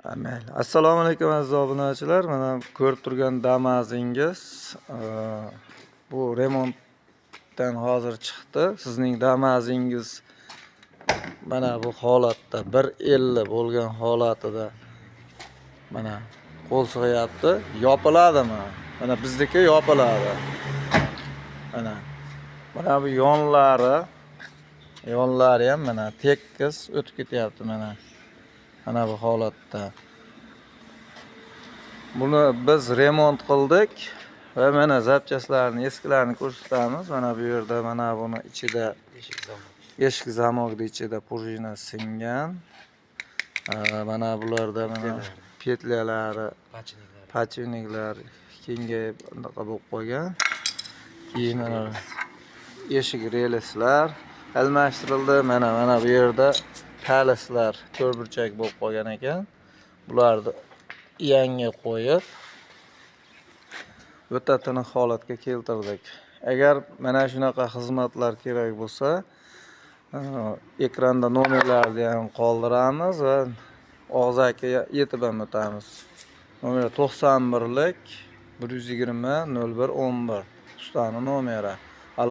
Mayli. Assalomu alaykum aziz obunachilar. Mana ko'rib turgan Damas'ingiz bu remontdan hozir chiqdi. Sizning Damas'ingiz mana bu holatda 1.50 bo'lgan holatida mana qo'l sig'yapti. Yopiladimi? Mana bizniki yopiladi. Mana bu yonlari ham mana tekis o'tib ketyapti mana. Mana bu holatda. Buni biz remont qildik va mana zapchastlarni eskilarini ko'rsatamiz. Mana bu yerda mana buni ichida eshik zamog'ida ichida prujina singan. Mana bularda mana petlялari, pachivniklar kengayib bunaqa bo'lib qolgan. Keyin mana eshik releslar almashtirildi. Mana bu yerda talislar to'rtburchak bo'lib qolgan ekan. Bularni yangi qo'yib o'ta tiniq holatga keltirdik. Agar mana shunaqa xizmatlar kerak bo'lsa, ekranda nomerlarni ham qoldiramiz va og'zaki yetib ham o'tamiz. Nomer 91lik 120 01 11 ustani nomeri.